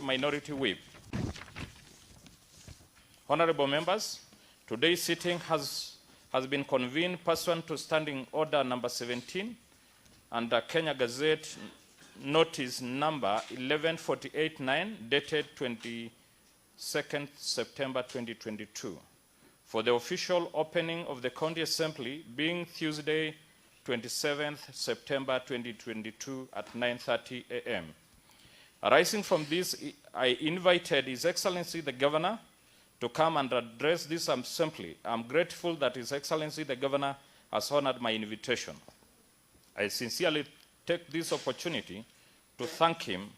Minority Whip. Honorable members, today's sitting has been convened pursuant to Standing Order number 17 under Kenya Gazette Notice number 11489 dated 22nd September 2022 for the official opening of the County Assembly being Tuesday 27th September 2022 at 9:30 a.m. Arising from this, I invited His Excellency the Governor to come and address this assembly. I'm grateful that His Excellency the Governor has honored my invitation. I sincerely take this opportunity to thank him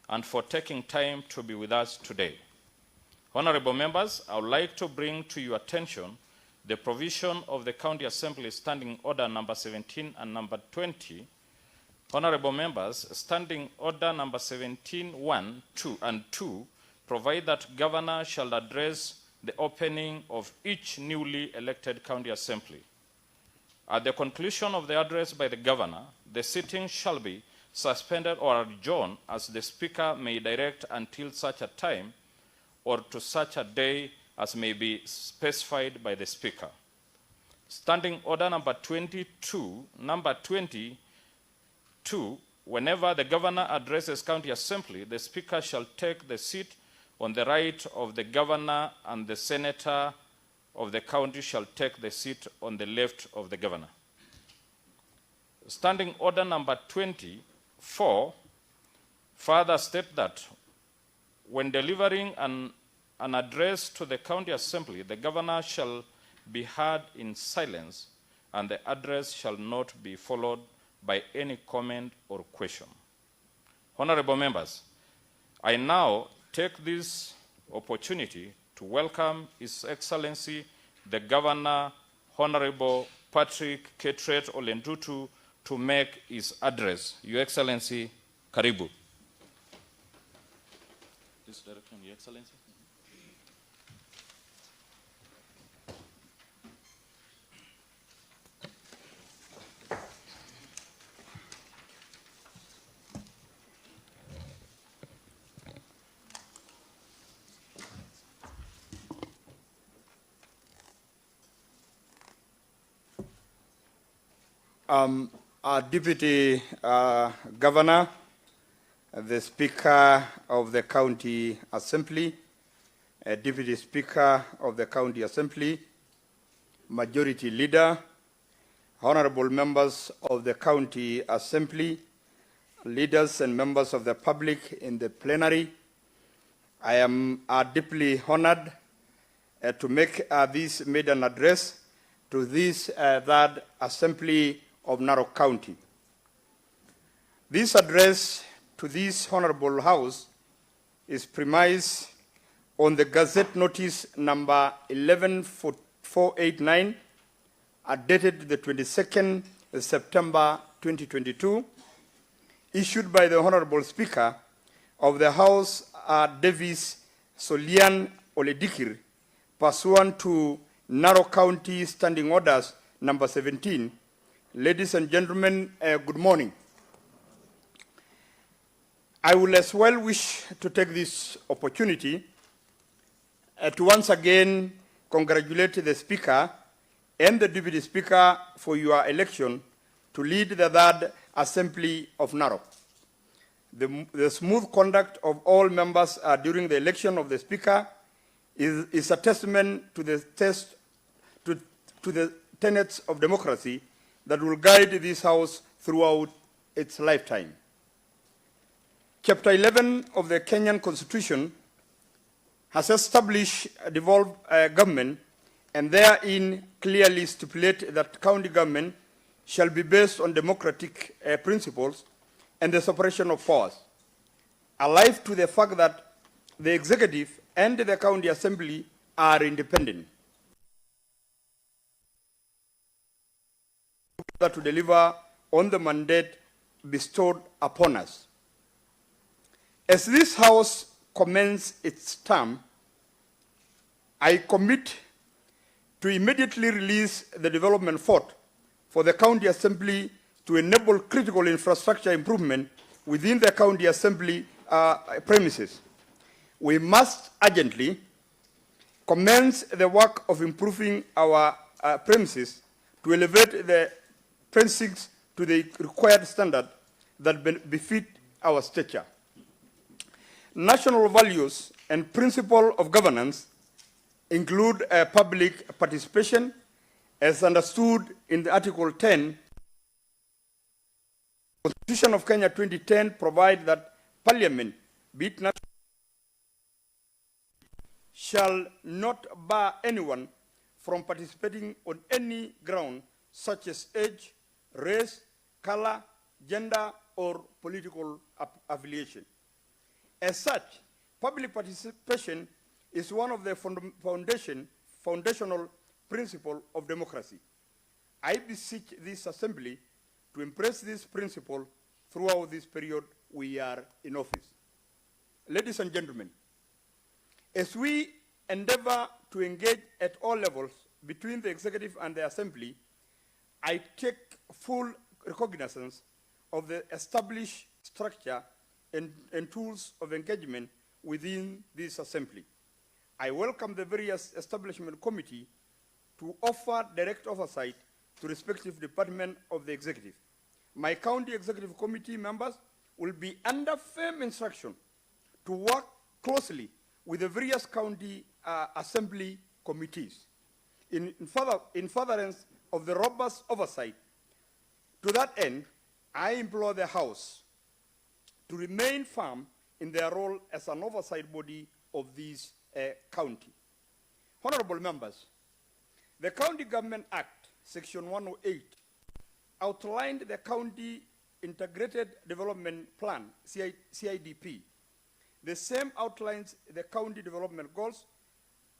and for taking time to be with us today. Honorable members, I would like to bring to your attention the provision of the County Assembly Standing Order number 17 and number 20. Honorable members, Standing Order number 17, 1, 2, and 2 provide that Governor shall address the opening of each newly elected County Assembly. At the conclusion of the address by the Governor, the sitting shall be suspended or adjourned as the Speaker may direct until such a time or to such a day as may be specified by the Speaker. Standing Order number 22, whenever the Governor addresses County Assembly, the Speaker shall take the seat on the right of the Governor and the Senator of the county shall take the seat on the left of the Governor. Standing Order number 24 further state that when delivering an address to the County Assembly, the Governor shall be heard in silence and the address shall not be followed by any comment or question. Honorable members, I now take this opportunity to welcome His Excellency the Governor, Honorable Patrick Ole Ntutu, to make his address. Your Excellency, karibu. This direction, Your Excellency. Our Deputy Governor, the Speaker of the County Assembly, Deputy Speaker of the County Assembly, Majority Leader, Honorable members of the County Assembly, leaders and members of the public in the plenary, I am deeply honored to make this maiden address to this third Assembly of Narok County. This address to this Honorable House is premised on the Gazette Notice number 11489, dated the 22nd September 2022, issued by the Honorable Speaker of the House, Davis Solian Oledikir, pursuant to Narok County Standing Orders number 17. Ladies and gentlemen, good morning. I will as well wish to take this opportunity to once again congratulate the Speaker and the Deputy Speaker for your election to lead the third Assembly of Narok. The smooth conduct of all members during the election of the Speaker is a testament to the tenets of democracy that will guide this House throughout its lifetime. Chapter 11 of the Kenyan Constitution has established a devolved government and therein clearly stipulate that county government shall be based on democratic principles and the separation of powers, alive to the fact that the executive and the county assembly are independent. To deliver on the mandate bestowed upon us. As this House commences its term, I commit to immediately release the development fund for the County Assembly to enable critical infrastructure improvement within the County Assembly premises. we must urgently commence the work of improving our premises to elevate the precincts to the required standard that befit our stature. National values and principles of governance include public participation as understood in the Article 10. The Constitution of Kenya 2010 provides that Parliament, be it national, shall not bar anyone from participating on any ground such as age, race, color, gender, or political affiliation. As such, public participation is one of the foundational principles of democracy. I beseech this assembly to impress this principle throughout this period we are in office. Ladies and gentlemen, as we endeavor to engage at all levels between the executive and the assembly, I take full recognizance of the established structure and tools of engagement within this assembly. I welcome the various establishment committee to offer direct oversight to respective departments of the executive. My county executive committee members will be under firm instruction to work closely with the various county assembly committees in furtherance of the robust oversight. To that end, I implore the House to remain firm in their role as an oversight body of this county. Honorable members, the County Government Act, Section 108, outlined the County Integrated Development Plan, CIDP. The same outlines the county development goals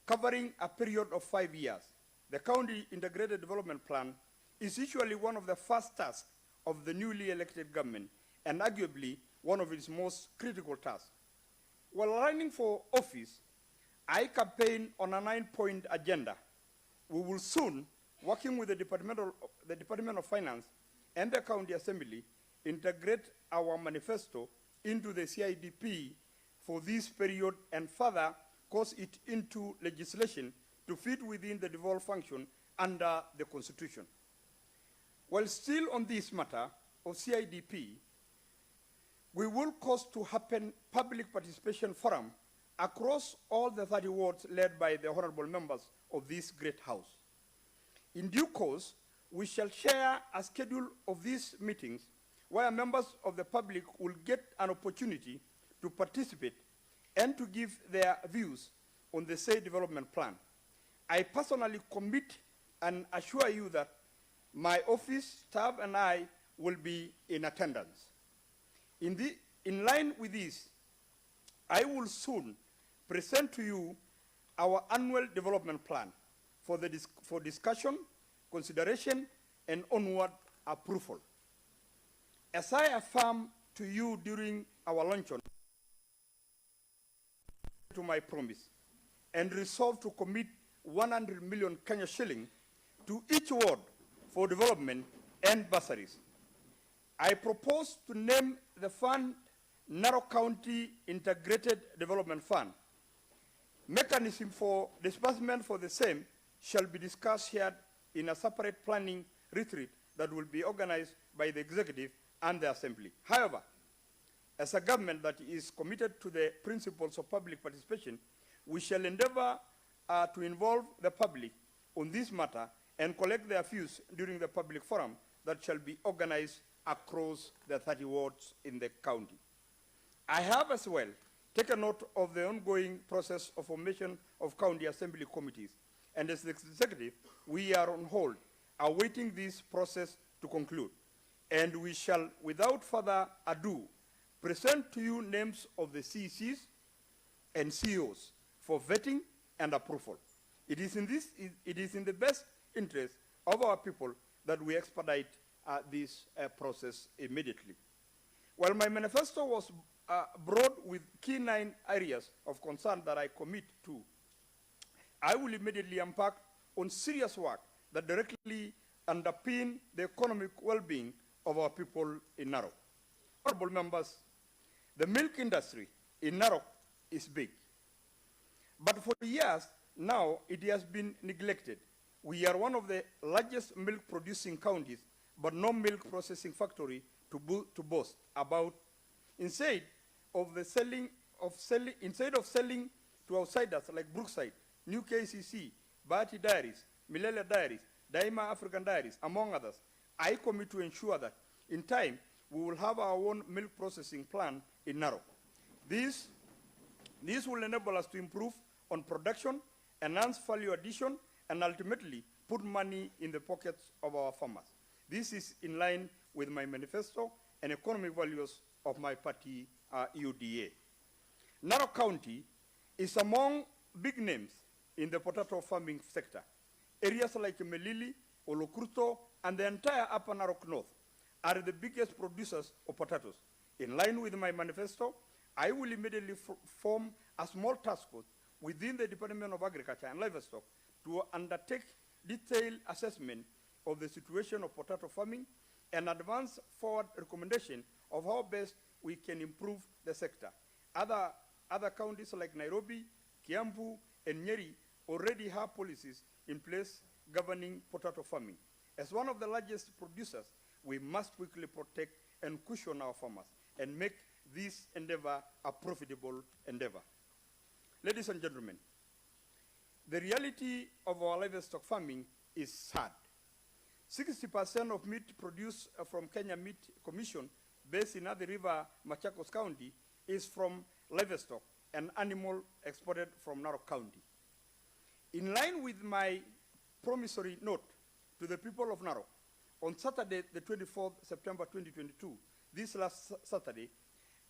covering a period of 5 years. The County Integrated Development Plan is usually one of the first tasks of the newly elected government and arguably one of its most critical tasks. While running for office, I campaign on a 9-point agenda. We will soon, working with the Department of Finance and the County Assembly, integrate our manifesto into the CIDP for this period and further cause it into legislation to fit within the devolved function under the Constitution. While still on this matter of CIDP, we will cause to happen public participation forum across all the 30 wards led by the honorable members of this great house. In due course, we shall share a schedule of these meetings where members of the public will get an opportunity to participate and to give their views on the said development plan. I personally commit and assure you that my office, staff, and I will be in attendance. In line with this, I will soon present to you our annual development plan for discussion, consideration, and onward approval. As I affirm to you during our luncheon, to my promise, and resolve to commit 100 million Kenya shilling to each ward for development and bursaries. I propose to name the fund Narok County Integrated Development Fund. Mechanism for disbursement for the same shall be discussed here in a separate planning retreat that will be organized by the executive and the assembly. However, as a government that is committed to the principles of public participation, we shall endeavor to involve the public on this matter and collect their views during the public forum that shall be organized across the 30 wards in the county. I have as well taken note of the ongoing process of formation of county assembly committees, and as the executive, we are on hold, awaiting this process to conclude. And we shall, without further ado, present to you names of the CECs and CEOs for vetting and approval. It is in the best interest of our people that we expedite this process immediately. While my manifesto was broad with key 9 areas of concern that I commit to, I will immediately embark on serious work that directly underpin the economic well-being of our people in Narok. Honorable members, the milk industry in Narok is big But for years now, it has been neglected. We are one of the largest milk producing counties, but no milk processing factory to boast about. Instead of selling to outsiders like Brookside, New KCC, Bahati Dairies, Milele Dairies, Daima African Dairies, among others, I commit to ensure that in time we will have our own milk processing plant in Narok. This will enable us to improve on production, enhance value addition, and ultimately put money in the pockets of our farmers. This is in line with my manifesto and economic values of my party, UDA. Narok County is among big names in the potato farming sector. Areas like Melili, Olokruto, and the entire Upper Narok North are the biggest producers of potatoes. In line with my manifesto, I will immediately form a small task force within the Department of Agriculture and Livestock to undertake detailed assessment of the situation of potato farming and advance forward recommendation of how best we can improve the sector. Other counties like Nairobi, Kiambu, and Nyeri already have policies in place governing potato farming. As one of the largest producers, we must quickly protect and cushion our farmers and make this endeavor a profitable endeavor. Ladies and gentlemen, the reality of our livestock farming is sad. 60% of meat produced from Kenya Meat Commission, based in Athi River, Machakos County, is from livestock and animal exported from Narok County. In line with my promissory note to the people of Narok, on Saturday, the 24th September 2022, this last Saturday,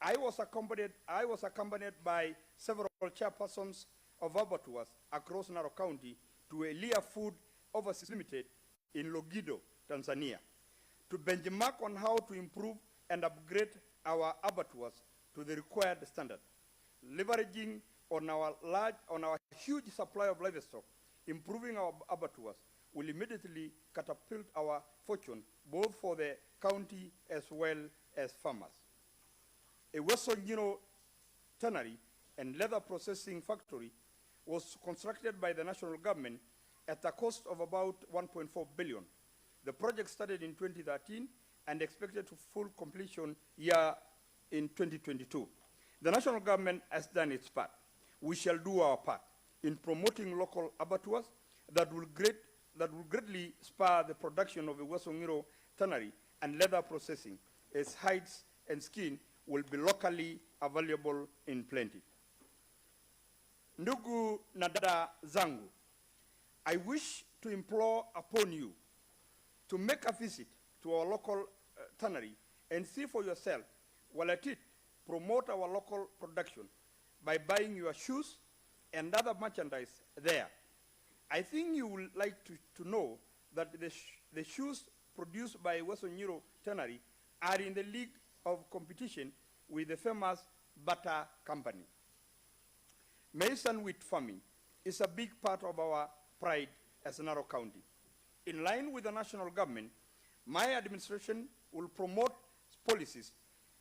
I was accompanied by several chairpersons of abattoirs across Narok County to Elia Food Overseas Limited in Logido, Tanzania, to benchmark on how to improve and upgrade our abattoirs to the required standard. Leveraging on our huge supply of livestock, improving our abattoirs will immediately catapult our fortune, both for the county as well as farmers. A Western tannery and leather processing factory was constructed by the national government at a cost of about 1.4 billion. The project started in 2013 and expected to full completion year in 2022. The national government has done its part. We shall do our part in promoting local abattoirs that will greatly spur the production of the Western tannery and leather processing, as hides and skin will be locally available in plenty. Ndugu na dada zangu, I wish to implore upon you to make a visit to our local tannery and see for yourself while at it promote our local production by buying your shoes and other merchandise there. I think you would like to know that the shoes produced by Western Tannery are in the league of competition with the famous Butter Company. Maize and wheat farming is a big part of our pride as Narok County. In line with the national government, my administration will promote policies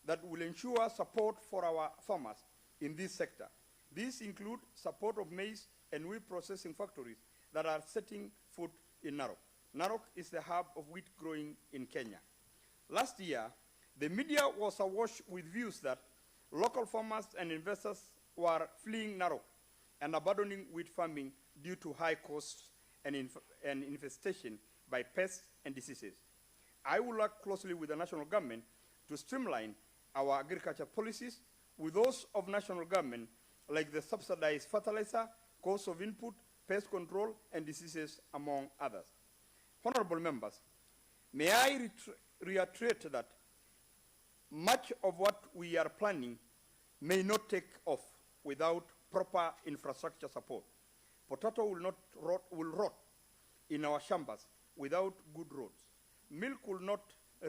that will ensure support for our farmers in this sector. These include support of maize and wheat processing factories that are setting foot in Narok. Narok is the hub of wheat growing in Kenya. Last year, the media was awash with views that local farmers and investors were fleeing Narok and abandoning wheat farming due to high costs and infestation by pests and diseases. I will work closely with the national government to streamline our agriculture policies with those of national government, like the subsidized fertilizer, cost of input, pest control, and diseases, among others. Honorable members, may I reiterate that much of what we are planning may not take off without proper infrastructure support. Potato will rot in our chambers without good roads. Milk will not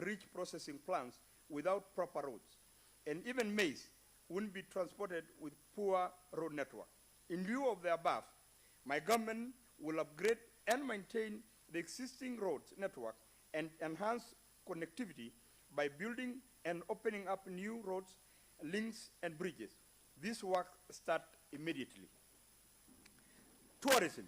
reach processing plants without proper roads. And even maize wouldn't be transported with poor road network. In lieu of the above, my government will upgrade and maintain the existing roads network and enhance connectivity by building and opening up new roads, links, and bridges. This work starts immediately. Tourism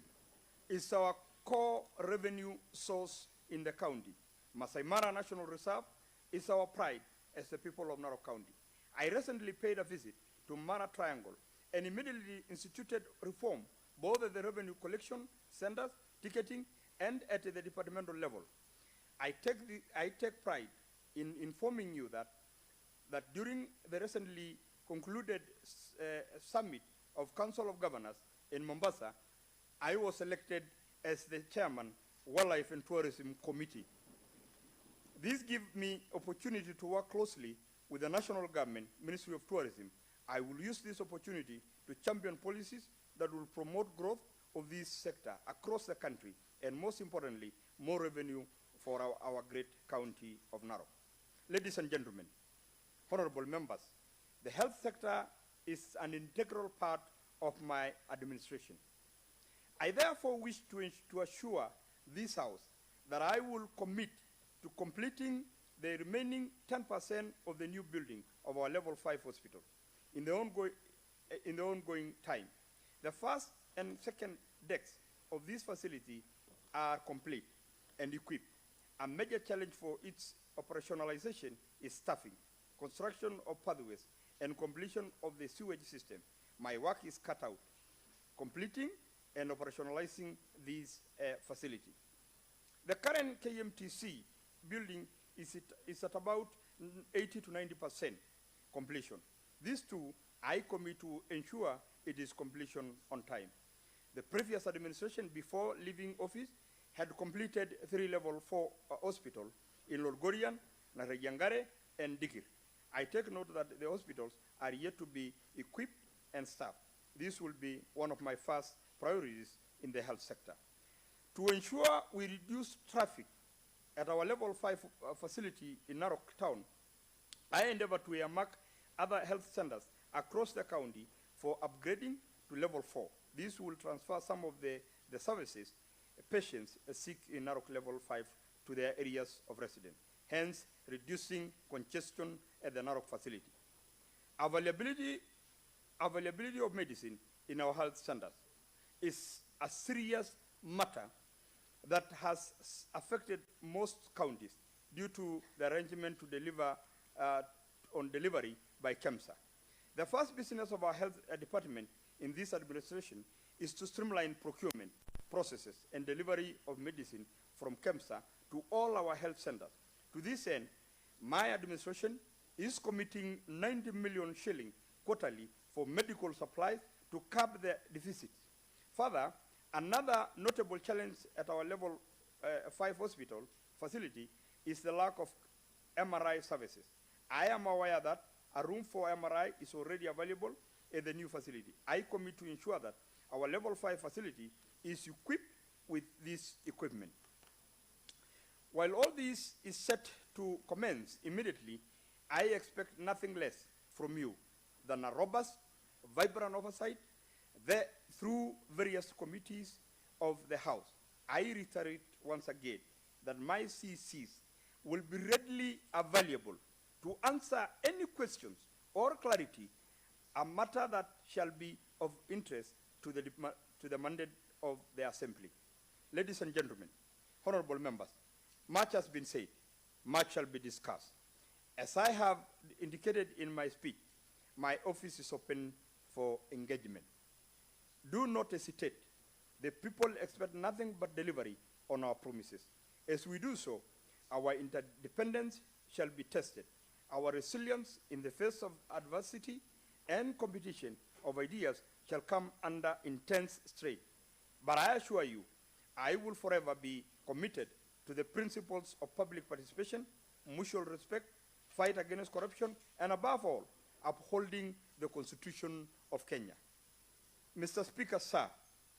is our core revenue source in the county. Masai Mara National Reserve is our pride as the people of Narok County. I recently paid a visit to Mara Triangle and immediately instituted reform both at the revenue collection centers, ticketing, and at the departmental level. I take pride in informing you that during the recently concluded summit of Council of Governors in Mombasa, I was elected as the chairman, Wildlife and Tourism Committee. This gives me opportunity to work closely with the national government, Ministry of Tourism. I will use this opportunity to champion policies that will promote growth of this sector across the country, and most importantly, more revenue for our great county of Narok. Ladies and gentlemen, honorable members, the health sector is an integral part of my administration. I therefore wish to assure this House that I will commit to completing the remaining 10% of the new building of our level 5 hospital in the ongoing time. The first and second decks of this facility are complete and equipped. A major challenge for its operationalization is staffing, construction of pathways, and completion of the sewage system. My work is cut out, completing and operationalizing this facility. The current KMTC building is at about 80 to 90% completion. These two, I commit to ensure it is completion on time. The previous administration, before leaving office, had completed 3 level 4 hospitals in Lolgorian, Narayangare, and Dikir. I take note that the hospitals are yet to be equipped and staffed. This will be one of my first priorities in the health sector. To ensure we reduce traffic at our level 5 facility in Narok town, I endeavor to earmark other health centers across the county for upgrading to level 4. This will transfer some of the services patients seek in Narok level 5 to their areas of residence, hence reducing congestion at the Narok facility. Availability of medicine in our health centers is a serious matter that has affected most counties due to the arrangement to deliver on delivery by KEMSA. The first business of our health department in this administration is to streamline procurement processes and delivery of medicine from KEMSA to all our health centers. To this end, my administration is committing 90 million shilling quarterly for medical supplies to curb the deficit. Further, another notable challenge at our level 5 hospital facility is the lack of MRI services. I am aware that a room for MRI is already available at the new facility. I commit to ensure that our level 5 facility is equipped with this equipment. While all this is set to commence immediately, I expect nothing less from you than a robust, vibrant oversight through various committees of the House. I reiterate once again that my CCs will be readily available to answer any questions or clarity, a matter that shall be of interest to the mandate of the Assembly. Ladies and gentlemen, honorable members, much has been said, much shall be discussed. As I have indicated in my speech, my office is open for engagement. Do not hesitate. The people expect nothing but delivery on our promises. As we do so, our interdependence shall be tested. Our resilience in the face of adversity and competition of ideas shall come under intense strain. But I assure you, I will forever be committed to the principles of public participation, mutual respect, fight against corruption, and above all, upholding the Constitution of Kenya. Mr. Speaker, sir,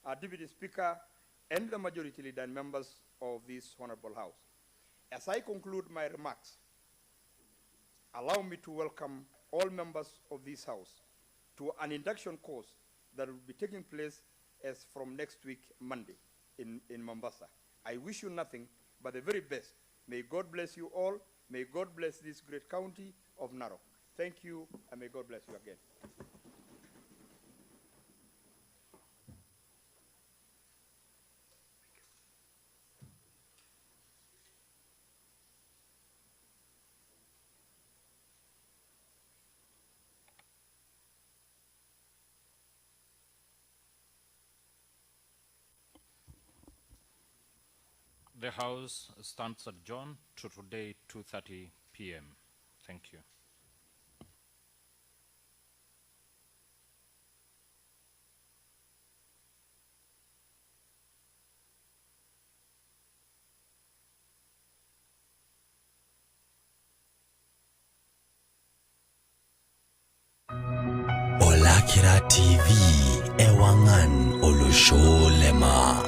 our Deputy Speaker, and the Majority Leader and members of this Honorable House, as I conclude my remarks, allow me to welcome all members of this House to an induction course that will be taking place as from next week, Monday, in Mombasa. I wish you nothing but the very best. May God bless you all. May God bless this great county of Narok. Thank you, and may God bless you again. The House stands adjourned to today, 2:30 p.m. Thank you. Olakira TV Ewangan Olusholema.